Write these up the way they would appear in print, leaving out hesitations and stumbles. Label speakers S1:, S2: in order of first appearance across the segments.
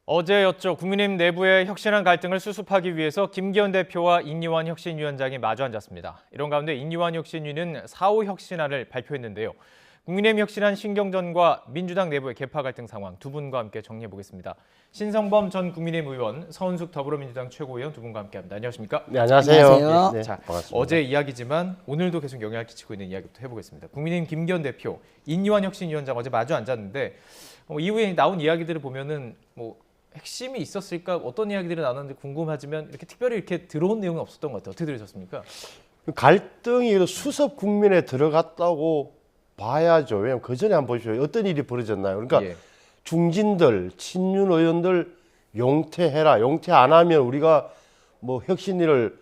S1: 어제였죠. 국민의힘 내부의 혁신한 갈등을 수습하기 위해서 김기현 대표와 인이완 혁신위원장이 마주 앉았습니다. 이런 가운데 인이완 혁신위는 4호 혁신안을 발표했는데요. 국민의힘 혁신안 신경전과 민주당 내부의 계파 갈등 상황 두 분과 함께 정리해 보겠습니다. 신성범 전 국민의힘 의원, 서은숙 더불어민주당 최고위원 두 분과 함께합니다. 안녕하십니까?
S2: 네, 안녕하세요.
S3: 안녕하세요.
S2: 네,
S1: 자,
S2: 반갑습니다.
S1: 어제 이야기지만 오늘도 계속 영향을 끼치고 있는 이야기부터 해보겠습니다. 국민의힘 김기현 대표, 인이완 혁신위원장 어제 마주 앉았는데 이후에 나온 이야기들을 보면은 핵심이 있었을까? 어떤 이야기들이 나눴는지 궁금하지만 이렇게 특별히 이렇게 들어온 내용은 없었던 것 같아요. 어떻게 들으셨습니까?
S2: 갈등이 수습 국면에 들어갔다고 봐야죠. 왜냐하면 그 전에 한번 보십시오. 어떤 일이 벌어졌나요? 그러니까
S1: 예.
S2: 중진들, 친윤 의원들 용퇴해라. 용퇴 안 하면 우리가 혁신위를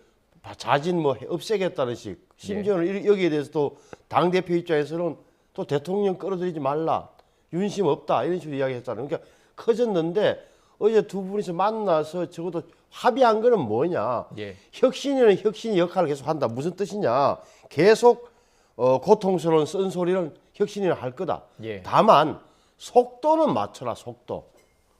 S2: 자진 없애겠다는 식. 심지어는 여기에 대해서 또 당대표 입장에서는 또 대통령 끌어들이지 말라. 윤심 없다. 이런 식으로 이야기했잖아요. 그러니까 커졌는데 어제 두 분이서 만나서 적어도 합의한 거는 뭐냐.
S1: 예.
S2: 혁신위는 혁신이 역할을 계속 한다. 무슨 뜻이냐. 계속 고통스러운 쓴소리는 혁신위는 할 거다.
S1: 예.
S2: 다만 속도는 맞춰라. 속도.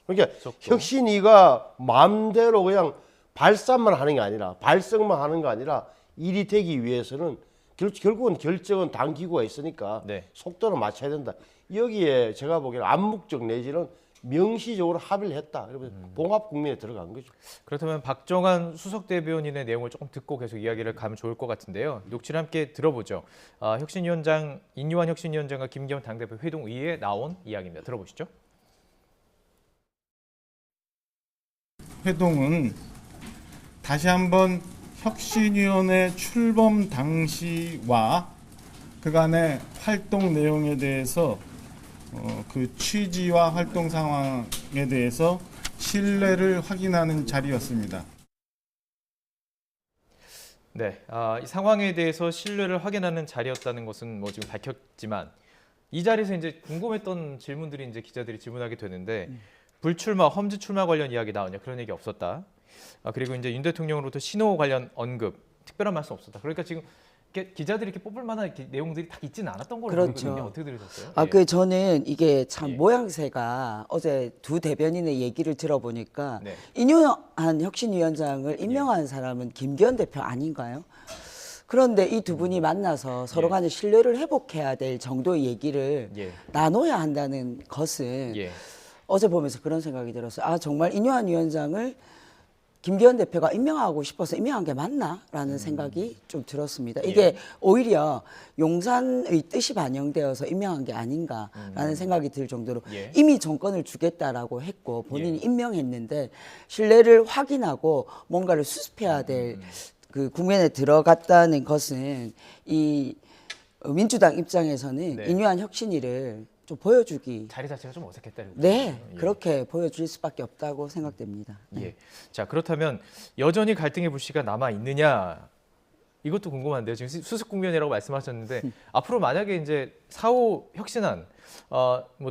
S2: 그러니까
S1: 속도.
S2: 혁신위가 마음대로 그냥 발산만 하는 게 아니라 발성만 하는 게 아니라 일이 되기 위해서는 결국은 결정은 당 기구가 있으니까
S1: 네.
S2: 속도를 맞춰야 된다. 여기에 제가 보기에는 암묵적 내지는 명시적으로 합의를 했다. 그러면 봉합 국면에 들어간 거죠.
S1: 그렇다면 박정환 수석 대변인의 내용을 조금 듣고 계속 이야기를 가면 좋을 것 같은데요. 녹취를 함께 들어보죠. 혁신위원장 인이완 혁신위원장과 김기현 당대표 회동 이후에 나온 이야기입니다. 들어보시죠.
S4: 회동은 다시 한번 혁신위원회 출범 당시와 그간의 활동 내용에 대해서 그 취지와 활동 상황에 대해서 신뢰를 확인하는 자리였습니다.
S1: 네, 이 상황에 대해서 신뢰를 확인하는 자리였다는 것은 지금 밝혔지만 이 자리에서 이제 궁금했던 질문들이 이제 기자들이 질문하게 되는데 불출마, 험지 출마 관련 이야기 나오냐 그런 얘기 없었다. 그리고 이제 윤 대통령으로부터 신호 관련 언급 특별한 말씀 없었다. 그러니까 지금 기자들이 이렇게 뽑을 만한 내용들이 딱 있지는 않았던 걸로
S3: 그렇죠.
S1: 보이거든요. 어떻게 들으셨어요?
S3: 저는 이게 참
S1: 예.
S3: 모양새가 어제 두 대변인의 얘기를 들어보니까
S1: 네.
S3: 인유한 혁신위원장을 임명한 사람은 김기현 대표 아닌가요? 그런데 이 두 분이 만나서 서로 간에 신뢰를 회복해야 될 정도의 얘기를
S1: 예.
S3: 나눠야 한다는 것은
S1: 예.
S3: 어제 보면서 그런 생각이 들었어요. 정말 인유한 위원장을 김기현 대표가 임명하고 싶어서 임명한 게 맞나라는 생각이 좀 들었습니다. 이게 오히려 용산의 뜻이 반영되어서 임명한 게 아닌가라는 생각이 들 정도로 이미 정권을 주겠다라고 했고 본인이 임명했는데 신뢰를 확인하고 뭔가를 수습해야 될 그 국면에 들어갔다는 것은 이 민주당 입장에서는 인유한 혁신위를 좀 보여주기.
S1: 자리 자체가 좀 어색했다.
S3: 네, 그렇게 보여줄 수밖에 없다고 생각됩니다.
S1: 예. 자, 그렇다면 여전히 갈등의 불씨가 남아 있느냐? 이것도 궁금한데요. 지금 수습 국면이라고 말씀하셨는데 앞으로 만약에 이제 4호 혁신안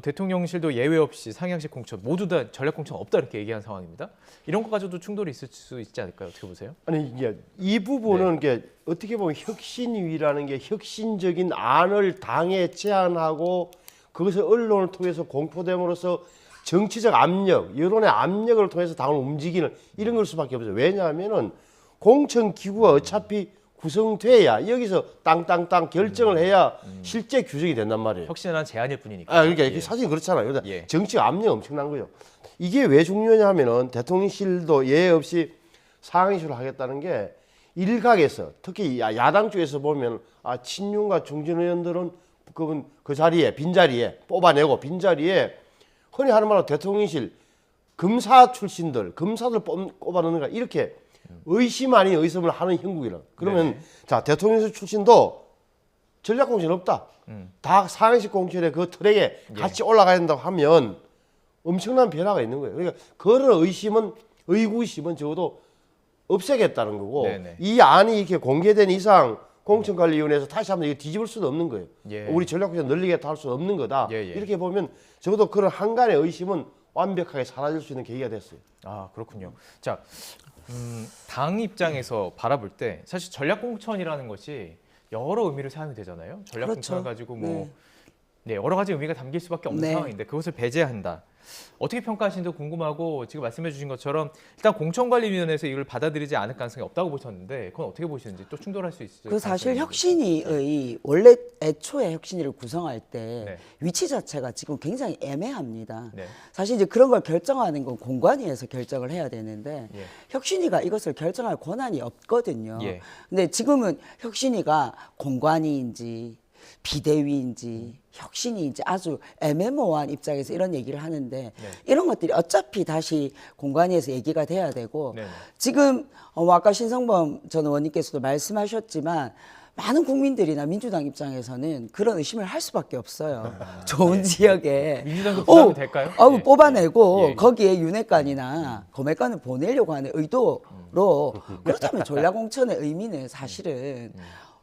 S1: 대통령실도 예외 없이 상향식 공천 모두 다 전략 공천 없다 이렇게 얘기한 상황입니다. 이런 것 가지고도 충돌이 있을 수 있지 않을까요? 어떻게 보세요?
S2: 아니 이게 이 부분은 이게 어떻게 보면 혁신위라는 게 혁신적인 안을 당에 제안하고 그것을 언론을 통해서 공포됨으로써 정치적 압력, 여론의 압력을 통해서 당을 움직이는 이런 걸 수밖에 없어요. 왜냐하면은 공천 기구가 어차피 구성돼야 여기서 땅땅땅 결정을 해야 실제 규정이 된단 말이에요.
S1: 혁신안 제안일 뿐이니까.
S2: 그러니까 사실 그렇잖아요. 그러니까 정치적 압력이 엄청난 거죠. 이게 왜 중요하냐 하면은 대통령실도 예외 없이 상황이슈를 하겠다는 게 일각에서 특히 야당 쪽에서 보면 친윤과 중진 의원들은 그 자리에 빈자리에 뽑아내고 빈자리에 흔히 하는 말로 대통령실 검사 출신들 검사들 꼽아넣는가 이렇게 의심 아닌 의심을 하는 형국이라. 그러면 자 대통령실 출신도 전략 공천 없다. 다 상향식 공천의 그 트랙에 같이 올라가야 된다고 하면 엄청난 변화가 있는 거예요. 그러니까 그런 의구심은 적어도 없애겠다는 거고 이 안이 이렇게 공개된 이상 공천관리위원회에서 다시 한번 이거 뒤집을 수도 없는 거예요. 우리 전략공천 늘리겠다 할 수 없는 거다. 이렇게 보면 적어도 그런 한간의 의심은 완벽하게 사라질 수 있는 계기가 됐어요.
S1: 그렇군요. 자, 당 입장에서 바라볼 때 사실 전략공천이라는 것이 여러 의미를 사용이 되잖아요. 전략공천을 가지고 여러 가지 의미가 담길 수밖에 없는 상황인데 그것을 배제한다. 어떻게 평가하시는지 궁금하고 지금 말씀해 주신 것처럼 일단 공천관리위원회에서 이걸 받아들이지 않을 가능성이 없다고 보셨는데 그건 어떻게 보시는지 또 충돌할 수 있을지.
S3: 그 사실 혁신위의 원래 애초에 혁신위를 구성할 때
S1: 네.
S3: 위치 자체가 지금 굉장히 애매합니다.
S1: 네.
S3: 사실 이제 그런 걸 결정하는 건 공관위에서 결정을 해야 되는데
S1: 예.
S3: 혁신위가 이것을 결정할 권한이 없거든요.
S1: 예.
S3: 근데 지금은 혁신위가 공관위인지 비대위인지 혁신위인지 아주 애매모호한 입장에서 이런 얘기를 하는데 이런 것들이 어차피 다시 공관위에서 얘기가 돼야 되고
S1: 네네.
S3: 지금 아까 신성범 전 의원님께서도 말씀하셨지만 많은 국민들이나 민주당 입장에서는 그런 의심을 할 수밖에 없어요. 좋은 지역에
S1: 민주당도 부담이 될까요? 예.
S3: 뽑아내고
S1: 예.
S3: 거기에 윤핵관이나 검핵관을 보내려고 하는 의도로 그렇다면 전략공천의 의미는 사실은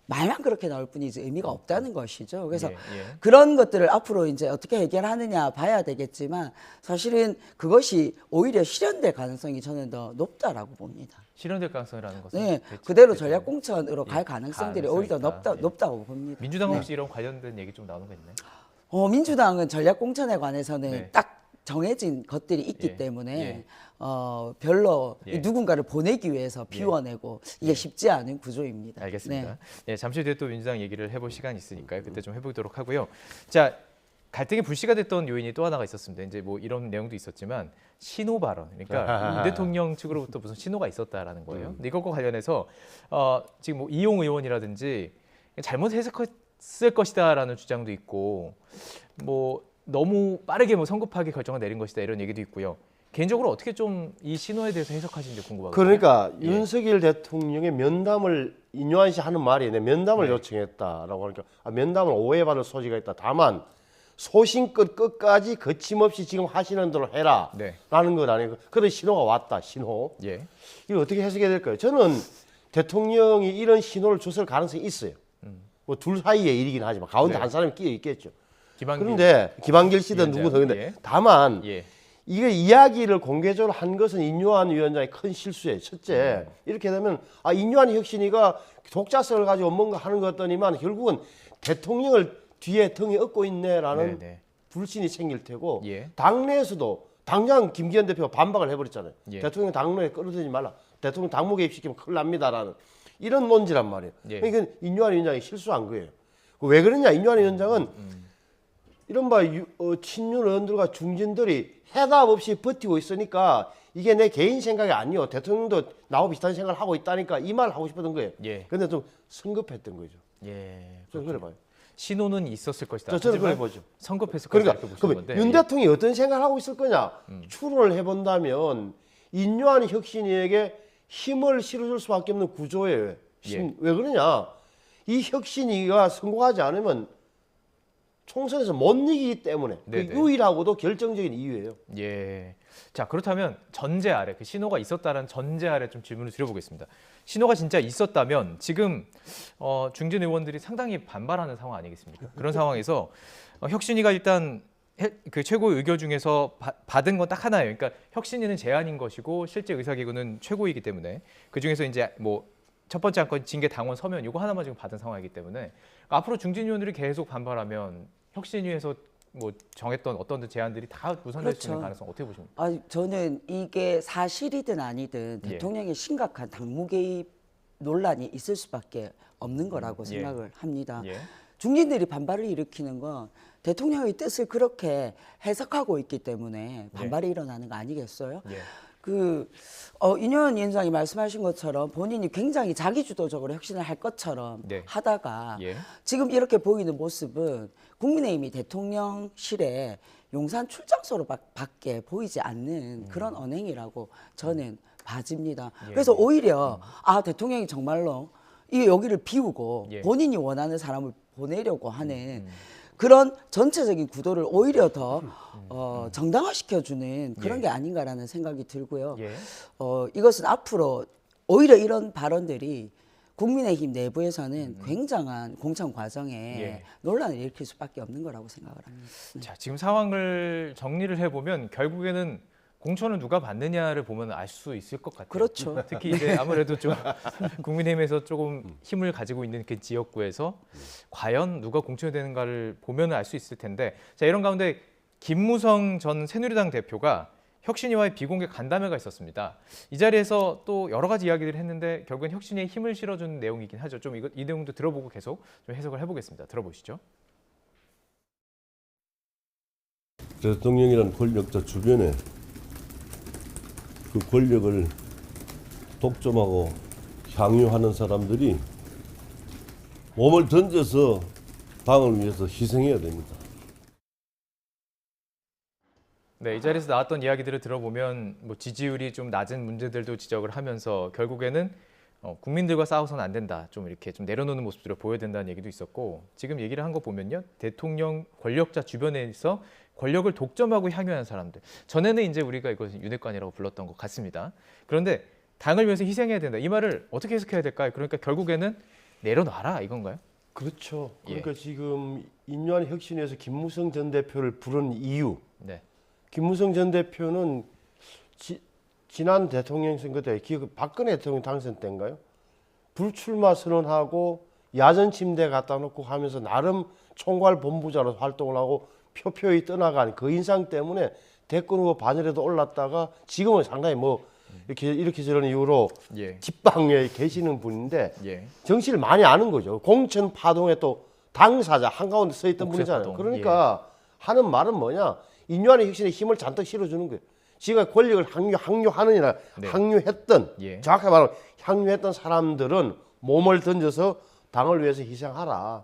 S3: 말만 그렇게 나올 뿐이지 의미가 없다는 것이죠. 그래서
S1: 예, 예.
S3: 그런 것들을 앞으로 이제 어떻게 해결하느냐 봐야 되겠지만 사실은 그것이 오히려 실현될 가능성이 저는 더 높다라고 봅니다.
S1: 실현될 가능성이라는 것은
S3: 네,
S1: 대체-
S3: 그대로
S1: 대체-
S3: 전략공천으로
S1: 예,
S3: 갈 가능성들이
S1: 가능성이
S3: 오히려
S1: 있다. 예.
S3: 높다고 봅니다.
S1: 민주당 혹시 이런 관련된 얘기 좀 나오는 거 있나요?
S3: 민주당은 전략공천에 관해서는
S1: 네.
S3: 딱 정해진 것들이 있기
S1: 예,
S3: 때문에
S1: 예.
S3: 별로
S1: 예.
S3: 누군가를 보내기 위해서 비워내고 이게 쉽지 않은 구조입니다.
S1: 알겠습니다.
S3: 네.
S1: 네, 잠시 뒤에 또 민주당 얘기를 해볼 시간이 있으니까요. 그때 좀 해보도록 하고요. 자, 갈등이 불씨가 됐던 요인이 또 하나가 있었습니다. 이제 뭐 이런 내용도 있었지만 신호 발언, 그러니까 윤 대통령 측으로부터 무슨 신호가 있었다라는 거예요. 근데 이것과 관련해서 지금 뭐 이용 의원이라든지 잘못 해석했을 것이다라는 주장도 있고, 뭐 너무 빠르게 뭐 성급하게 결정을 내린 것이다 이런 얘기도 있고요. 개인적으로 어떻게 좀 이 신호에 대해서 해석하시는지 궁금하거든요.
S2: 그러니까
S1: 예.
S2: 윤석열 대통령의 면담을 인요한 씨 하는 말이 내 면담을
S1: 네.
S2: 요청했다라고 하니까 면담을 오해받을 소지가 있다. 다만 소신껏 끝까지 거침없이 지금 하시는 대로 해라
S1: 네.
S2: 라는 건 아니고 그런 신호가 왔다. 신호.
S1: 예.
S2: 이걸 어떻게 해석해야 될까요? 저는 대통령이 이런 신호를 줬을 가능성이 있어요. 뭐 둘 사이의 일이긴 하지만 가운데
S1: 네.
S2: 한 사람이 끼어 있겠죠.
S1: 김한길
S2: 그런데 김한길 씨든
S1: 위원장,
S2: 누구든 근데
S1: 예.
S2: 다만
S1: 예.
S2: 이게 이야기를 공개적으로 한 것은 인요한 위원장의 큰 실수예요. 첫째, 이렇게 되면 인요한 혁신위가 독자성을 가지고 뭔가 하는 것 같더니만 결국은 대통령을 뒤에 등에 업고 있네라는
S1: 네.
S2: 불신이 생길 테고
S1: 예.
S2: 당내에서도 당장 김기현 대표가 반박을 해버렸잖아요.
S1: 예.
S2: 대통령 당내에 끌어들이지 말라. 대통령 당무 개입시키면 큰일 납니다라는 이런 논지란 말이에요.
S1: 예.
S2: 그러니까 인요한 위원장이 실수한 거예요. 왜 그러냐? 인요한 위원장은 이른바 친윤 의원들과 중진들이 해답 없이 버티고 있으니까 이게 내 개인 생각이 아니요. 대통령도 나하고 비슷한 생각을 하고 있다니까 이 말 하고 싶었던 거예요.
S1: 예.
S2: 근데 좀 성급했던 거죠.
S1: 예.
S2: 저는 그래 봐요.
S1: 신호는 있었을 것이다.
S2: 저는 그래
S1: 하지만
S2: 보죠.
S1: 성급했을 것이다.
S2: 그러니까
S1: 이렇게 보시는
S2: 그러면
S1: 건데.
S2: 윤 대통령이 어떤 생각을 하고 있을 거냐? 추론을 해본다면 인요한 혁신위에게 힘을 실어줄 수밖에 없는 구조예요.
S1: 예.
S2: 왜 그러냐? 이 혁신위가 성공하지 않으면 총선에서 못 이기기 때문에 그
S1: 네네.
S2: 유일하고도 결정적인 이유예요.
S1: 예. 자, 그렇다면 전제 아래 그 신호가 있었다는 전제 아래 좀 질문을 드려보겠습니다. 신호가 진짜 있었다면 지금 중진 의원들이 상당히 반발하는 상황 아니겠습니까? 그런 상황에서 혁신위가 일단 그 최고 의결 중에서 받은 건 딱 하나예요. 그러니까 혁신위는 제안인 것이고 실제 의사기구는 최고이기 때문에 그 중에서 이제 뭐 첫 번째 안건 징계 당원 서면 이거 하나만 지금 받은 상황이기 때문에 앞으로 중진 의원들이 계속 반발하면 혁신위에서 뭐 정했던 어떤 제안들이 다 무산될 수 있는
S3: 그렇죠.
S1: 가능성 어떻게 보십니까?
S3: 저는 이게 사실이든 아니든
S1: 예.
S3: 대통령의 심각한 당무 개입 논란이 있을 수밖에 없는 거라고
S1: 예.
S3: 생각을 합니다.
S1: 예.
S3: 중진들이 반발을 일으키는 건 대통령의 뜻을 그렇게 해석하고 있기 때문에 반발이 일어나는 거 아니겠어요?
S1: 예.
S3: 인요한 위원장이 말씀하신 것처럼 본인이 굉장히 자기주도적으로 혁신을 할 것처럼
S1: 네.
S3: 하다가
S1: 예.
S3: 지금 이렇게 보이는 모습은 국민의힘이 대통령실에 용산 출장소로 밖에 보이지 않는 그런 언행이라고 저는 봐집니다.
S1: 예.
S3: 그래서 오히려 대통령이 정말로 여기를 비우고
S1: 예.
S3: 본인이 원하는 사람을 보내려고 하는 그런 전체적인 구도를 오히려 더 정당화시켜주는 그런
S1: 예.
S3: 게 아닌가라는 생각이 들고요.
S1: 예.
S3: 이것은 앞으로 오히려 이런 발언들이 국민의힘 내부에서는 굉장한 공천 과정에
S1: 예.
S3: 논란을 일으킬 수밖에 없는 거라고 생각을 합니다.
S1: 자, 지금 상황을 정리를 해보면 결국에는 공천을 누가 받느냐를 보면 알 수 있을 것 같아요.
S3: 그렇죠.
S1: 특히 이제 아무래도 좀 국민의힘에서 조금 힘을 가지고 있는 그 지역구에서 과연 누가 공천이 되는가를 보면 알 수 있을 텐데, 자, 이런 가운데 김무성 전 새누리당 대표가 혁신위와의 비공개 간담회가 있었습니다. 이 자리에서 또 여러 가지 이야기들을 했는데 결국엔 혁신위에 힘을 실어주는 내용이긴 하죠. 좀 이 내용도 들어보고 계속 좀 해석을 해보겠습니다. 들어보시죠.
S5: 대통령이란 권력자 주변에 그 권력을 독점하고 향유하는 사람들이 몸을 던져서 당을 위해서 희생해야 됩니다.
S1: 네, 이 자리에서 나왔던 이야기들을 들어보면 뭐 지지율이 좀 낮은 문제들도 지적을 하면서 결국에는 국민들과 싸워서는 안 된다. 좀 이렇게 좀 내려놓는 모습들을 보여야 된다는 얘기도 있었고 지금 얘기를 한 거 보면요. 대통령 권력자 주변에서 권력을 독점하고 향유하는 사람들. 전에는 이제 우리가 이것을 윤핵관이라고 불렀던 것 같습니다. 그런데 당을 위해서 희생해야 된다. 이 말을 어떻게 해석해야 될까요? 그러니까 결국에는 내려놔라 이건가요?
S2: 그렇죠.
S1: 예.
S2: 그러니까 지금 인유한 혁신위에서 김무성 전 대표를 부른 이유.
S1: 네.
S2: 김무성 전 대표는 지난 대통령 선거 때 박근혜 대통령 당선 때인가요? 불출마 선언하고 야전 침대 갖다 놓고 하면서 나름 총괄 본부장으로 활동을 하고 표표히 떠나간 그 인상 때문에 대권 후보 반열에도 올랐다가 지금은 상당히 뭐 이렇게 저런 이유로
S1: 예.
S2: 뒷방에 계시는 분인데
S1: 예.
S2: 정치를 많이 아는 거죠. 공천 파동에 또 당사자 한가운데 서 있던
S1: 옥새
S2: 분이잖아요.
S1: 파동.
S2: 그러니까 하는 말은 뭐냐? 인유한의 혁신에 힘을 잔뜩 실어주는 거예요. 지가 권력을 항유하느냐
S1: 네.
S2: 항유했던
S1: 예.
S2: 정확하게 말하면 항유했던 사람들은 몸을 던져서 당을 위해서 희생하라.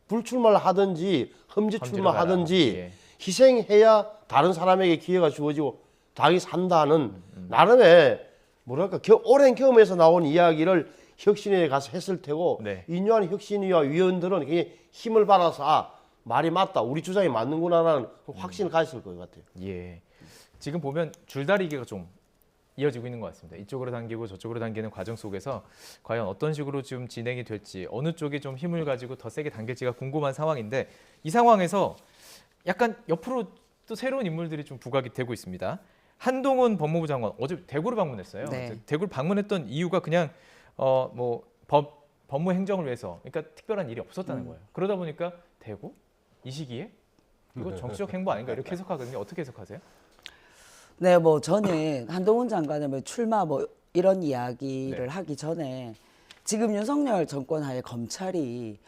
S2: 불출마를 하든지 험지 출마하든지
S1: 예.
S2: 희생해야 다른 사람에게 기회가 주어지고 당이 산다는 나름의 뭐랄까 오랜 경험에서 나온 이야기를 혁신위에 가서 했을 테고
S1: 네.
S2: 인유한 혁신위와 위원들은 굉장히 힘을 받아서 말이 맞다. 우리 주장이 맞는구나라는 확신을 가졌을 것 같아요.
S1: 예. 지금 보면 줄다리기가 좀 이어지고 있는 것 같습니다. 이쪽으로 당기고 저쪽으로 당기는 과정 속에서 과연 어떤 식으로 좀 진행이 될지 어느 쪽이 좀 힘을 가지고 더 세게 당길지가 궁금한 상황인데 이 상황에서 약간 옆으로 또 새로운 인물들이 좀 부각이 되고 있습니다. 한동훈 법무부 장관 어제 대구를 방문했어요.
S3: 네.
S1: 대구를 방문했던 이유가 그냥 뭐 법무 행정을 위해서 그러니까 특별한 일이 없었다는 거예요. 그러다 보니까 대구 이 시기에 이거 정치적 행보 아닌가 이렇게 해석하거든요. 어떻게 해석하세요?
S3: 네, 뭐 저는 한동훈 장관의 뭐 출마 뭐 이런 이야기를
S1: 네.
S3: 하기 전에 지금 윤석열 정권 하에 검찰이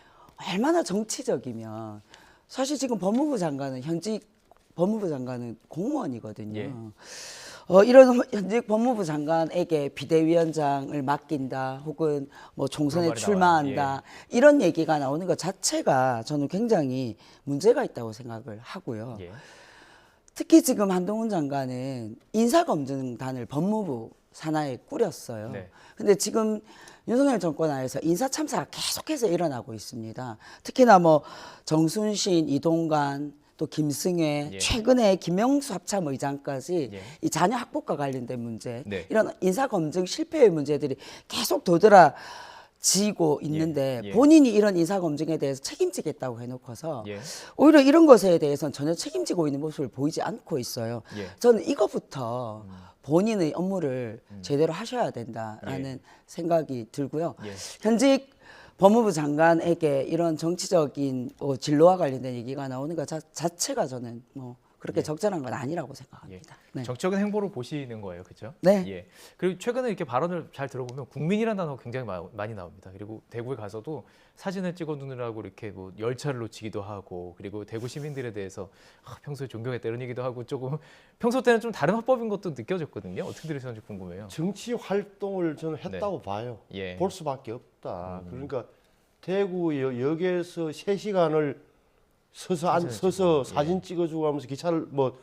S3: 얼마나 정치적이면 사실 지금 법무부 장관은 현직 법무부 장관은 공무원이거든요.
S1: 예.
S3: 이런 현직 법무부 장관에게 비대위원장을 맡긴다 혹은 뭐 총선에
S1: 그런 말이
S3: 출마한다
S1: 나와요.
S3: 이런 얘기가 나오는 것 자체가 저는 굉장히 문제가 있다고 생각을 하고요.
S1: 예.
S3: 특히 지금 한동훈 장관은 인사검증단을 법무부 산하에 꾸렸어요.
S1: 네.
S3: 근데 지금 윤석열 정권 하에서 인사 참사가 계속해서 일어나고 있습니다. 특히나 뭐 정순신, 이동관, 또 김승혜,
S1: 예.
S3: 최근에 김영수 합참의장까지
S1: 예.
S3: 이 자녀 학폭과 관련된 문제,
S1: 네.
S3: 이런 인사검증 실패의 문제들이 계속 도드라지고 있는데
S1: 예.
S3: 본인이 이런 인사검증에 대해서 책임지겠다고 해놓고서
S1: 예.
S3: 오히려 이런 것에 대해서는 전혀 책임지고 있는 모습을 보이지 않고 있어요.
S1: 예.
S3: 저는 이거부터 본인의 업무를 제대로 하셔야 된다라는 생각이 들고요.
S1: 예.
S3: 현직 법무부 장관에게 이런 정치적인 진로와 관련된 얘기가 나오는 것 자체가 저는 뭐 그렇게 적절한 건 아니라고 생각합니다. 네.
S1: 정적인 행보를 보시는 거예요, 그렇죠?
S3: 네.
S1: 예. 그리고 최근에 이렇게 발언을 잘 들어보면 국민이라는 단어가 굉장히 많이 나옵니다. 그리고 대구에 가서도 사진을 찍어두느라고 이렇게 뭐 열차를 놓치기도 하고, 그리고 대구 시민들에 대해서 평소에 존경했다 이런 얘기도 하고 조금 평소 때는 좀 다른 화법인 것도 느껴졌거든요. 어떻게 들으셨는지 궁금해요.
S2: 정치 활동을 저는 했다고 봐요.
S1: 예.
S2: 볼 수밖에 없다. 그러니까 대구 역에서 3시간을 서서 사진 찍어주고 하면서 기차를 뭐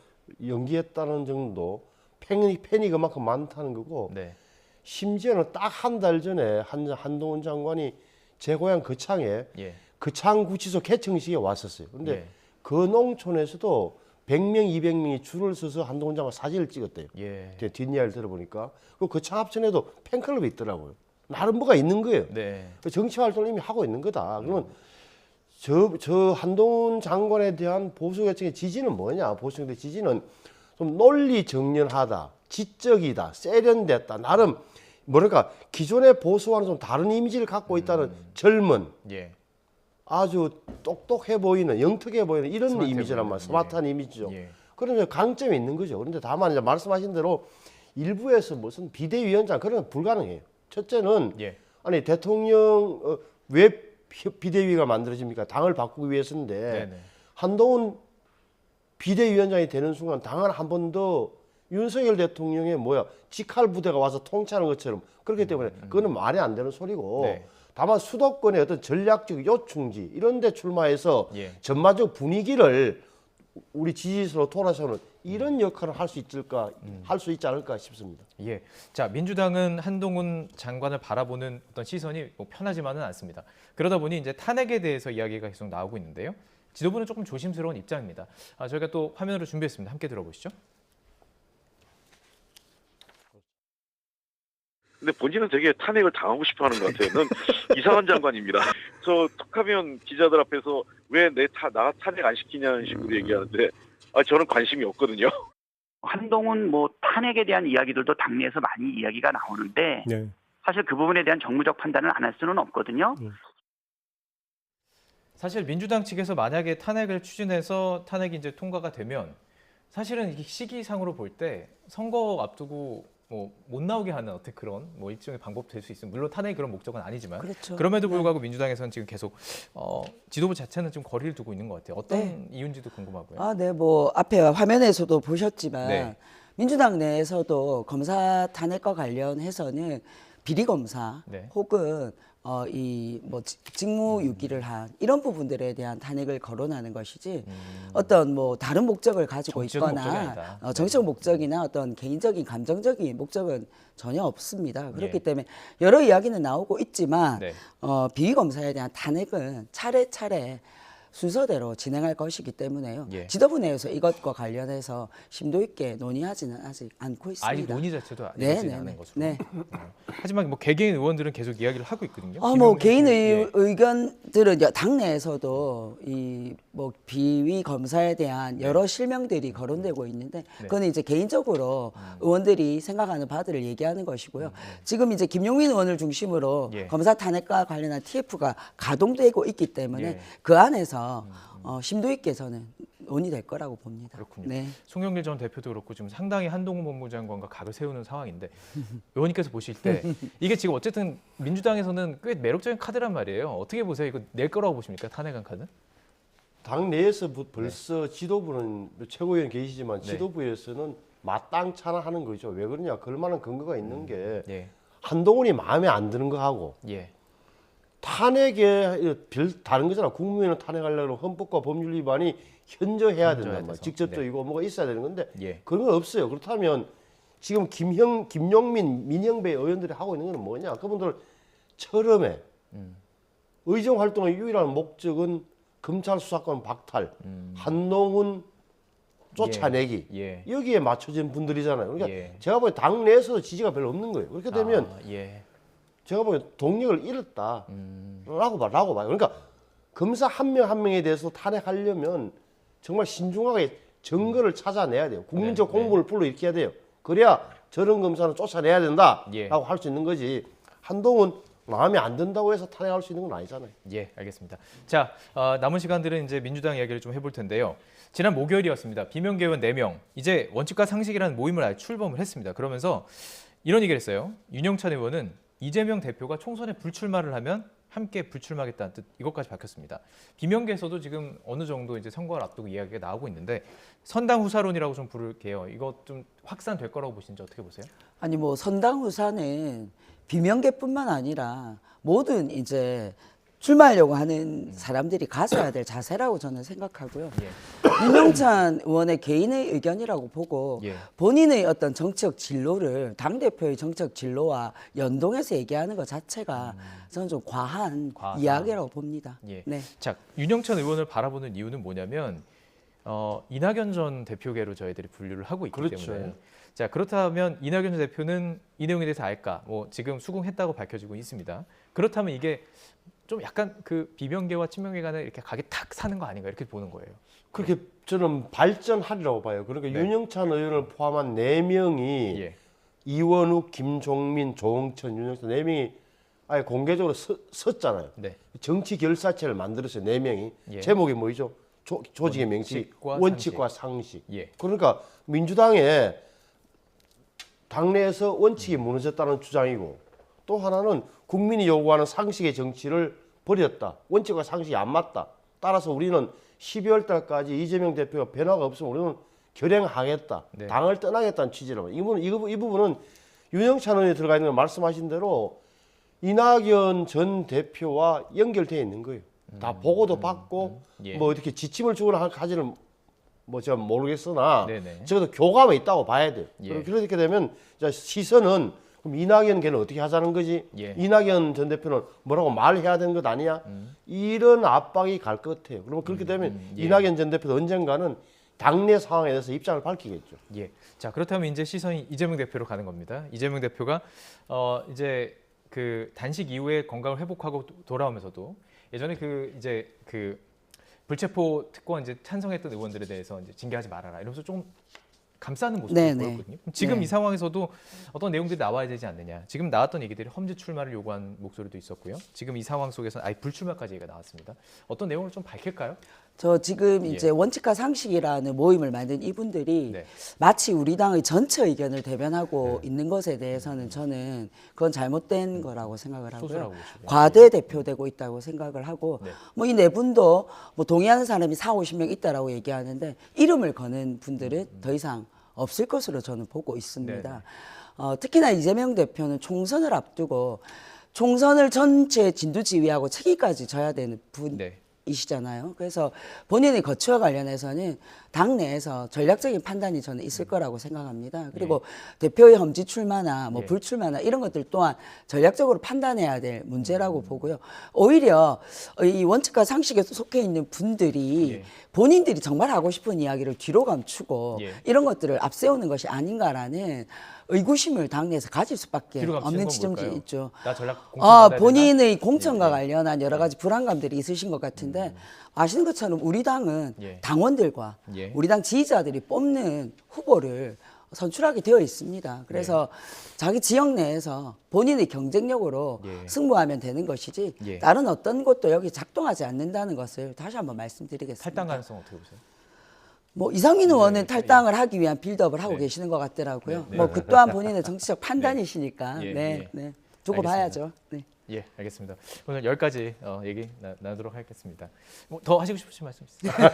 S2: 연기했다는 정도 팬이 그만큼 많다는 거고
S1: 네.
S2: 심지어는 딱 한 달 전에 한동훈 장관이 제 고향 거창에
S1: 예.
S2: 거창구치소 개청식에 왔었어요. 근데
S1: 예.
S2: 그 농촌에서도 100명, 200명이 줄을 서서 한동훈 장관 사진을 찍었대요.
S1: 예.
S2: 뒷이야기를 들어보니까 그 거창 합천에도 팬클럽이 있더라고요. 나름 뭐가 있는 거예요.
S1: 네.
S2: 정치 활동을 이미 하고 있는 거다. 그러면 저 한동훈 장관에 대한 보수계층의 지지는 뭐냐? 보수계층의 지지는 좀 논리 정연하다, 지적이다, 세련됐다. 나름 뭐랄까 기존의 보수와는 좀 다른 이미지를 갖고 있다는 젊은
S1: 예.
S2: 아주 똑똑해 보이는, 영특해 보이는 이런
S1: 스마트해
S2: 이미지란
S1: 보이는,
S2: 말이에요. 스마트한 이미지죠.
S1: 예.
S2: 그러면 강점이 있는 거죠. 그런데 다만 이제 말씀하신 대로 일부에서 무슨 비대위원장 그런 건 불가능해요. 첫째는
S1: 예.
S2: 아니 대통령 왜 비대위가 만들어집니까? 당을 바꾸기 위해서인데
S1: 네네.
S2: 한동훈 비대위원장이 되는 순간 당을 한 번 더 윤석열 대통령의 직할 부대가 와서 통치하는 것처럼 그렇기 때문에 그거는 말이 안 되는 소리고
S1: 네.
S2: 다만 수도권의 어떤 전략적 요충지 이런 데 출마해서
S1: 예.
S2: 전반적 분위기를 우리 지지서로 돌아서는 이런 역할을 할 수 있을까 할 수 있지 않을까 싶습니다.
S1: 예. 자, 민주당은 한동훈 장관을 바라보는 어떤 시선이 뭐 편하지만은 않습니다. 그러다 보니 이제 탄핵에 대해서 이야기가 계속 나오고 있는데요. 지도부는 조금 조심스러운 입장입니다. 저희가 또 화면으로 준비했습니다. 함께 들어보시죠.
S6: 근데 본인은 되게 탄핵을 당하고 싶어하는 것 같아요. 넌 이상한 장관입니다. 저 툭하면 기자들 앞에서 왜 나 탄핵 안 시키냐는 식으로 얘기하는데 저는 관심이 없거든요.
S7: 한동훈 탄핵에 대한 이야기들도 당내에서 많이 이야기가 나오는데
S4: 네.
S7: 사실 그 부분에 대한 정무적 판단을 안 할 수는 없거든요.
S1: 사실 민주당 측에서 만약에 탄핵을 추진해서 탄핵이 이제 통과가 되면 사실은 이게 시기상으로 볼 때 선거 앞두고 못 나오게 하는 어떤 그런 일종의 방법 될 수 있습니다. 물론 탄핵이 그런 목적은 아니지만
S3: 그렇죠.
S1: 그럼에도
S3: 네.
S1: 불구하고 민주당에서는 지금 계속 지도부 자체는 좀 거리를 두고 있는 것 같아요. 어떤
S3: 네.
S1: 이유인지도 궁금하고요.
S3: 네, 앞에 화면에서도 보셨지만
S1: 네.
S3: 민주당 내에서도 검사 탄핵과 관련해서는 비리 검사
S1: 네.
S3: 혹은 직무유기를 한 이런 부분들에 대한 탄핵을 거론하는 것이지 어떤 다른 목적을 가지고
S1: 정치적 목적이
S3: 있거나
S1: 아니다.
S3: 정치적
S1: 네.
S3: 목적이나 어떤 개인적인 감정적인 목적은 전혀 없습니다. 그렇기
S1: 예.
S3: 때문에 여러 이야기는 나오고 있지만
S1: 네.
S3: 비위 검사에 대한 탄핵은 차례차례 순서대로 진행할 것이기 때문에요.
S1: 예.
S3: 지도부 내에서 이것과 관련해서 심도 있게 논의하지는 아직 않고 있습니다.
S1: 아직 논의 자체도
S3: 네,
S1: 이루어지지
S3: 네,
S1: 않은
S3: 네.
S1: 것으로.
S3: 네.
S1: 하지만 개개인 의원들은 계속 이야기를 하고 있거든요.
S3: 개인
S1: 예.
S3: 의견들은 이제 당내에서도 비위 검사에 대한
S1: 네.
S3: 여러 실명들이 거론되고 있는데
S1: 네.
S3: 그거는 이제 개인적으로 의원들이 생각하는 바들을 얘기하는 것이고요. 지금 이제 김용민 의원을 중심으로
S1: 예.
S3: 검사 탄핵과 관련한 TF가 가동되고 있기 때문에
S1: 예.
S3: 그 안에서 심도 있게 저는 논의될 거라고 봅니다.
S1: 그렇군요.
S3: 네.
S1: 송영길 전 대표도 그렇고 지금 상당히 한동훈 법무장관과 각을 세우는 상황인데 의원님께서 보실 때 이게 지금 어쨌든 민주당에서는 꽤 매력적인 카드란 말이에요. 어떻게 보세요? 이거 낼 거라고 보십니까? 탄핵안 카드?
S2: 당 내에서 벌써 지도부는 최고위원 계시지만
S1: 네.
S2: 지도부에서는 마땅찮아하는 거죠. 왜 그러냐? 그럴 만한 근거가 있는 게
S1: 예.
S2: 한동훈이 마음에 안 드는 거 하고
S1: 예.
S2: 탄핵에 다른 거잖아. 국무위원을 탄핵하려면 헌법과 법률 위반이 현저해야 된단 말이야.
S1: 돼서.
S2: 직접적이고 뭐가 있어야 되는 건데
S1: 예.
S2: 그런 건 없어요. 그렇다면 지금 김용민, 민영배 의원들이 하고 있는 건 뭐냐? 그분들 처음에 의정 활동의 유일한 목적은 검찰 수사권 박탈, 한동훈 쫓아내기
S1: 예.
S2: 여기에 맞춰진 분들이잖아요. 그러니까
S1: 예.
S2: 제가 보기엔 당 내에서도 지지가 별로 없는 거예요. 그렇게 되면
S1: 예.
S2: 제가 보기엔 동력을 잃었다라고 봐요. 그러니까 검사 한 명 한 명에 대해서 탄핵하려면 정말 신중하게 증거를 찾아내야 돼요. 국민적
S1: 네,
S2: 공분을 불러일으켜야 돼요. 그래야 저런 검사는 쫓아내야 된다라고
S1: 예.
S2: 할 수 있는 거지. 한동훈 마음에 안 든다고 해서 탄핵할 수 있는 건 아니잖아요.
S1: 예, 알겠습니다. 자, 남은 시간들은 이제 민주당 이야기를 좀 해볼 텐데요. 지난 목요일이었습니다. 비명계 의원 4명 이제 원칙과 상식이라는 모임을 아예 출범을 했습니다. 그러면서 이런 얘기를 했어요. 윤영찬 의원은 이재명 대표가 총선에 불출마를 하면 함께 불출마하겠다는 뜻 이것까지 밝혔습니다. 비명계에서도 지금 어느 정도 이제 선거를 앞두고 이야기가 나오고 있는데 선당 후사론이라고 좀 부를게요. 이거 좀 확산될 거라고 보시는지 어떻게 보세요?
S3: 아니 선당 후사는 비명계뿐만 아니라 모든 이제 출마하려고 하는 사람들이 가져야 될 자세라고 저는 생각하고요.
S1: 예.
S3: 윤영찬 의원의 개인의 의견이라고 보고
S1: 예.
S3: 본인의 어떤 정치적 진로를 당대표의 정치적 진로와 연동해서 얘기하는 것 자체가 저는 좀 과한 이야기라고 봅니다.
S1: 예.
S3: 네.
S1: 자, 윤영찬 의원을 바라보는 이유는 뭐냐면 이낙연 전 대표계로 저희들이 분류를 하고 있기
S2: 그렇죠.
S1: 때문에 자, 그렇다면 이낙연 전 대표는 이 내용에 대해서 알까? 지금 수긍했다고 밝혀지고 있습니다. 그렇다면 이게 좀 약간 그 비명계와 친명계 간에 이렇게 각이 탁 사는 거 아닌가 이렇게 보는 거예요.
S2: 그렇게 저는 발전하리라고 봐요. 그러니까
S1: 네.
S2: 윤영찬 의원을 포함한 4명이
S1: 예.
S2: 이원욱, 김종민, 조홍천, 윤영찬 4명이 아예 공개적으로 썼잖아요.
S1: 네.
S2: 정치 결사체를 만들었어요. 4명이.
S1: 예.
S2: 제목이 뭐죠? 조직의 명칭,
S1: 원칙과
S2: 원칙과 상식.
S1: 예.
S2: 그러니까 민주당의 당내에서 원칙이 무너졌다는 주장이고 또 하나는 국민이 요구하는 상식의 정치를 버렸다. 원칙과 상식이 안 맞다. 따라서 우리는 12월 달까지 이재명 대표가 변화가 없으면 우리는 결행하겠다.
S1: 네. 당을
S2: 당을 떠나겠다는 취지로. 이 부분은 윤영찬 의원이 들어가 있는 건 말씀하신 대로 이낙연 전 대표와 연결되어 있는 거예요. 다 보고도 받고
S1: 예.
S2: 뭐 이렇게 지침을 주거나 하지는 뭐 제가 모르겠으나
S1: 네네.
S2: 적어도 교감이 있다고 봐야 돼요.
S1: 예.
S2: 그렇게 되면 이제 시선은 그럼 이낙연 걔는 어떻게 하자는 거지?
S1: 예.
S2: 이낙연 전 대표는 뭐라고 말해야 되는 것 아니야? 이런 압박이 갈 것 같아요. 그러면 그렇게 되면
S1: 예.
S2: 이낙연 전 대표도 언젠가는 당내 상황에 대해서 입장을 밝히겠죠.
S1: 예. 자, 그렇다면 이제 시선이 이재명 대표로 가는 겁니다. 이재명 대표가 이제 그 단식 이후에 건강을 회복하고 돌아오면서도 예전에 이제 불체포 특권 이제 찬성했던 의원들에 대해서 이제 징계하지 말아라 이러면서 좀 감싸는 모습이
S3: 네네.
S1: 보였거든요. 지금
S3: 네.
S1: 이 상황에서도 어떤 내용들이 나와야 되지 않느냐. 지금 나왔던 얘기들이 험지 출마를 요구한 목소리도 있었고요. 지금 이 상황 속에서는 아예 불출마까지 얘기가 나왔습니다. 어떤 내용을 좀 밝힐까요?
S3: 저 지금
S1: 예.
S3: 이제 원칙과 상식이라는 모임을 만든 이분들이
S1: 네.
S3: 마치 우리 당의 전체 의견을 대변하고 있는 것에 대해서는 저는 그건 잘못된 거라고 생각을
S1: 소수라고
S3: 하고요.
S1: 보시고요.
S3: 과대 대표되고 있다고 생각을 하고
S1: 네.
S3: 뭐 이 네 분도 뭐 동의하는 사람이 40-50명 있다라고 얘기하는데 이름을 거는 분들은 더 이상 없을 것으로 저는 보고 있습니다. 특히나 이재명 대표는 총선을 앞두고 총선을 전체 진두지휘하고 책임까지 져야 되는 분.
S1: 네.
S3: 이시잖아요. 그래서 본인의 거취와 관련해서는 당내에서 전략적인 판단이 저는 있을 거라고 생각합니다. 그리고 대표의 험지 출마나 뭐
S1: 예.
S3: 불출마나 이런 것들 또한 전략적으로 판단해야 될 문제라고 보고요. 오히려 이 원칙과 상식에 속해 있는 분들이
S1: 예.
S3: 본인들이 정말 하고 싶은 이야기를 뒤로 감추고
S1: 예.
S3: 이런 것들을 앞세우는 것이 아닌가라는 의구심을 당내에서 가질 수밖에
S1: 뒤로 감추는
S3: 없는
S1: 건
S3: 지점들이
S1: 뭘까요?
S3: 있죠.
S1: 나 전략 공천받아야 되나?
S3: 본인의 공천과
S1: 예.
S3: 관련한 여러 가지 불안감들이 있으신 것 같은데 아시는 것처럼 우리 당은
S1: 예.
S3: 당원들과
S1: 예.
S3: 우리 당 지지자들이 뽑는 후보를 선출하게 되어 있습니다. 그래서 자기 지역 내에서 본인의 경쟁력으로
S1: 예.
S3: 승부하면 되는 것이지
S1: 예.
S3: 다른 어떤 것도 여기 작동하지 않는다는 것을 다시 한번 말씀드리겠습니다.
S1: 탈당 가능성 어떻게 보세요?
S3: 뭐 이상민 의원은
S1: 네,
S3: 탈당을 하기 위한 빌드업을 하고
S1: 네.
S3: 계시는 것 같더라고요.
S1: 네,
S3: 뭐 그 또한 본인의 정치적 판단이시니까
S1: 예,
S3: 네,
S1: 예.
S3: 네. 두고 봐야죠. 네.
S1: 예, 알겠습니다. 오늘 여기까지 얘기 나누도록 하겠습니다. 뭐 더 하시고 싶으신 말씀 있으세요?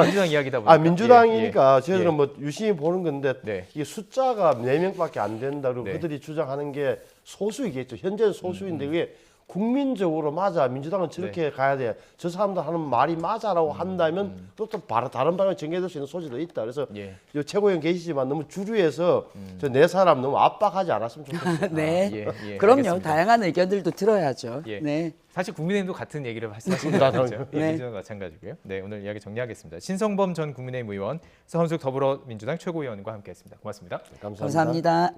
S1: 민주당 이야기다 보니까.
S2: 민주당이니까 저희들은
S1: 예.
S2: 뭐 유심히 보는 건데
S1: 네.
S2: 이게 숫자가 4명밖에 안 된다 그리고
S1: 네.
S2: 그들이 주장하는 게 소수이겠죠. 현재는 소수인데 그게 국민적으로 맞아. 민주당은 저렇게 가야 돼. 저 사람들 하는 말이 맞아라고 한다면 또 다른 방향 전개될 수 있는 소지도 있다. 그래서
S1: 예.
S2: 요 최고위원 계시지만 너무 주류에서 저 네 사람 너무 압박하지 않았으면 좋겠어요.
S3: 네.
S1: 예,
S3: 그럼요.
S1: 알겠습니다.
S3: 다양한 의견들도 들어야죠.
S1: 예.
S3: 네.
S1: 사실 국민의힘도 같은 얘기를 말씀하시는 거죠.
S3: 네.
S1: 민주당도 마찬가지고요. 네, 오늘 이야기 정리하겠습니다. 신성범 전 국민의힘 의원, 서한숙 더불어민주당 최고위원과 함께했습니다. 고맙습니다.
S3: 감사합니다.